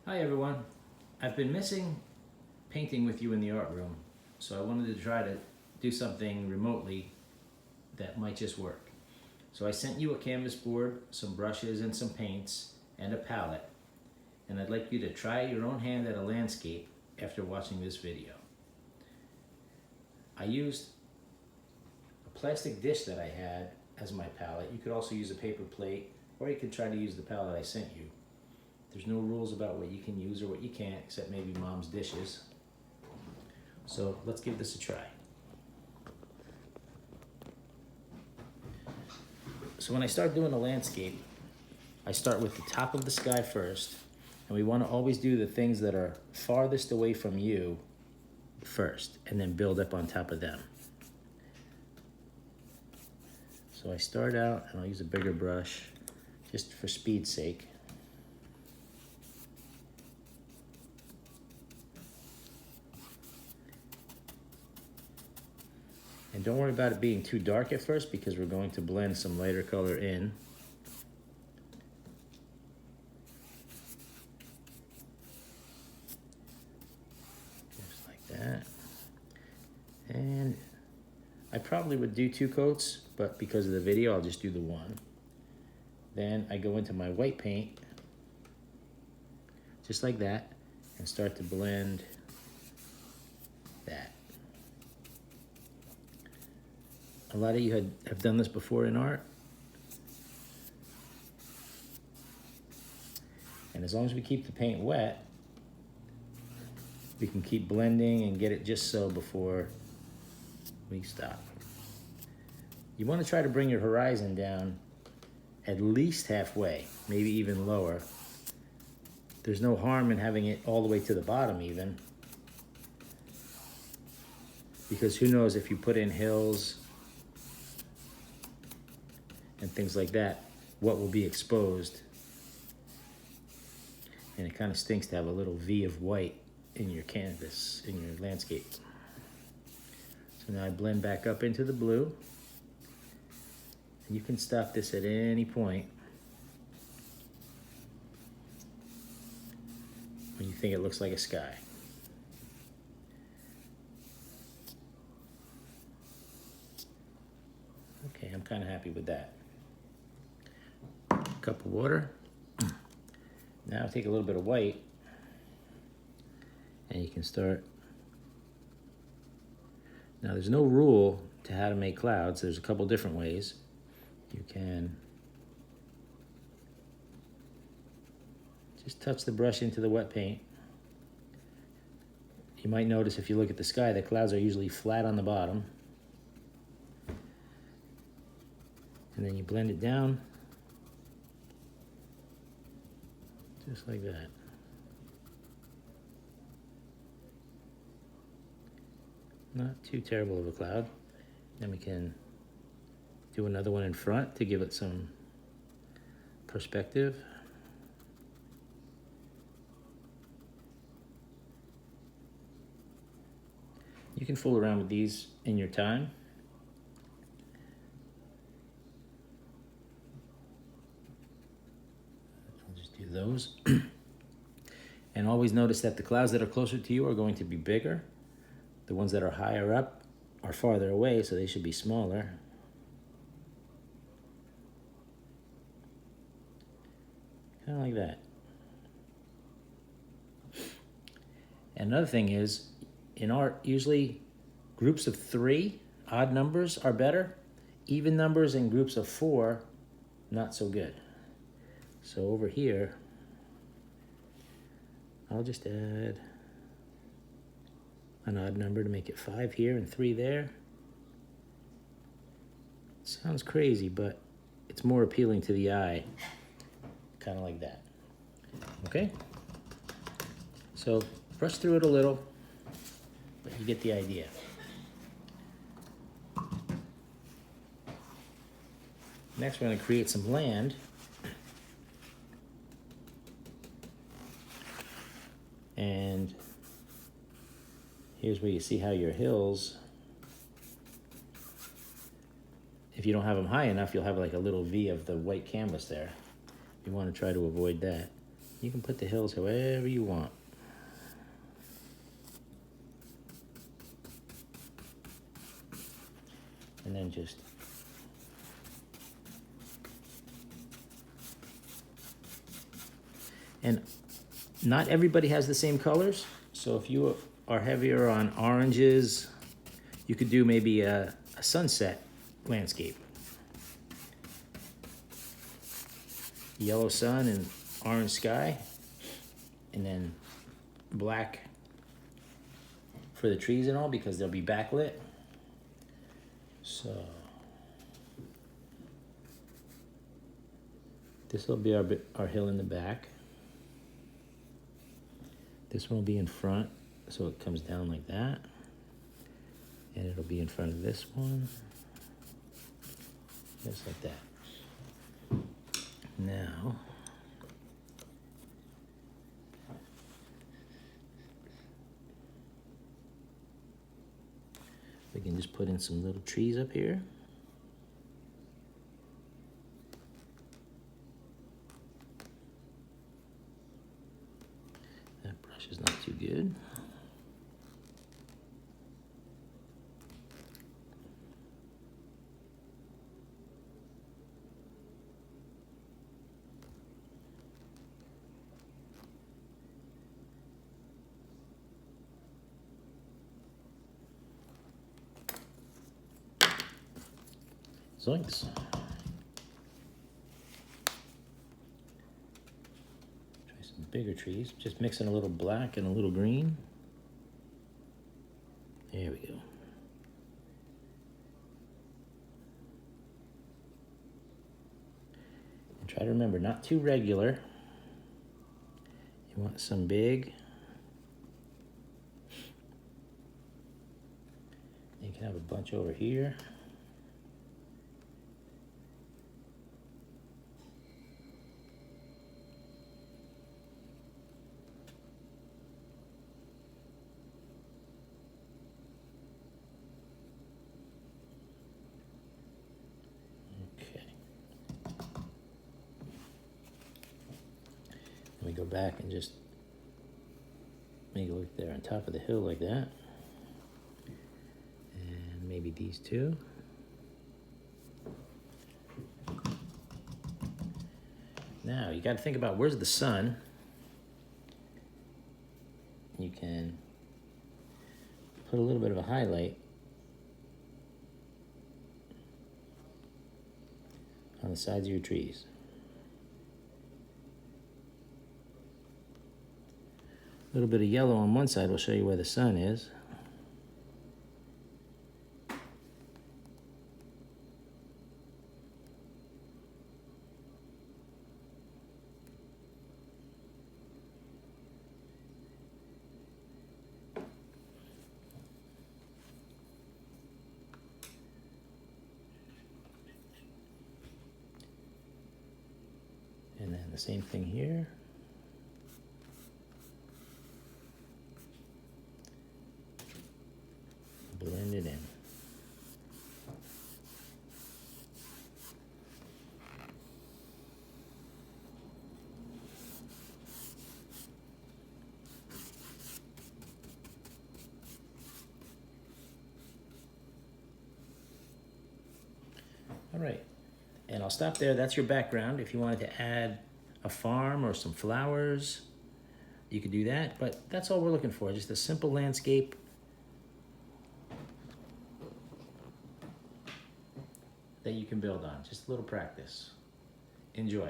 Hi everyone. I've been missing painting with you in the art room, so I wanted to try to do something remotely that might just work. So I sent you a canvas board, some brushes and some paints, and a palette, and I'd like you to try your own hand at a landscape after watching this video. I used a plastic dish that I had as my palette. You could also use a paper plate, or you could try to use the palette I sent you. There's no rules about what you can use or what you can't, except maybe mom's dishes. So let's give this a try. So when I start doing a landscape, I start with the top of the sky first, and we want to always do the things that are farthest away from you first, and then build up on top of them. So I start out, and I'll use a bigger brush, just for speed's sake. And don't worry about it being too dark at first, because we're going to blend some lighter color in. Just like that. And I probably would do 2 coats, but because of the video, I'll just do the 1. Then I go into my white paint, just like that, and start to blend that. A lot of you have done this before in art. And as long as we keep the paint wet, we can keep blending and get it just so before we stop. You want to try to bring your horizon down at least halfway, maybe even lower. There's no harm in having it all the way to the bottom even, because who knows, if you put in hills and things like that, what will be exposed. And it kind of stinks to have a little V of white in your canvas, in your landscape. So now I blend back up into the blue. And you can stop this at any point when you think it looks like a sky. Okay, I'm kind of happy with that. Cup of water. Now take a little bit of white, and you can start. Now there's no rule to how to make clouds. There's a couple different ways. You can just touch the brush into the wet paint. You might notice if you look at the sky, the clouds are usually flat on the bottom. And then you blend it down. Just like that. Not too terrible of a cloud. Then we can do another one in front to give it some perspective. You can fool around with these in your time. I'll just do those. And always notice that the clouds that are closer to you are going to be bigger. The ones that are higher up are farther away, so they should be smaller. Kind of like that. And another thing is, in art, usually groups of 3, odd numbers are better. Even numbers and groups of 4, not so good. So over here, I'll just add an odd number to make it 5 here and 3 there. Sounds crazy, but it's more appealing to the eye. Kind of like that. Okay? So brush through it a little, but you get the idea. Next, we're going to create some land. And here's where you see how your hills, if you don't have them high enough, you'll have like a little V of the white canvas there. You want to try to avoid that. You can put the hills however you want. And then just and not everybody has the same colors. So if you are heavier on oranges, you could do maybe a sunset landscape. Yellow sun and orange sky, and then black for the trees and all because they'll be backlit. So this will be our hill in the back. This one will be in front, so it comes down like that. And it'll be in front of this one, just like that. Now, we can just put in some little trees up here. That brush is not too good. Zoinks. Try some bigger trees. Just mixing a little black and a little green. There we go. And try to remember, not too regular. You want some big. You can have a bunch over here. Let me go back and just make it look there on top of the hill like that. And maybe these two. Now you got to think about where's the sun. You can put a little bit of a highlight on the sides of your trees. A little bit of yellow on one side will show you where the sun is. And then the same thing here. Blend it in. All right, and I'll stop there. That's your background. If you wanted to add a farm or some flowers, you could do that, but that's all we're looking for, just a simple landscape. That you can build on. Just a little practice. Enjoy.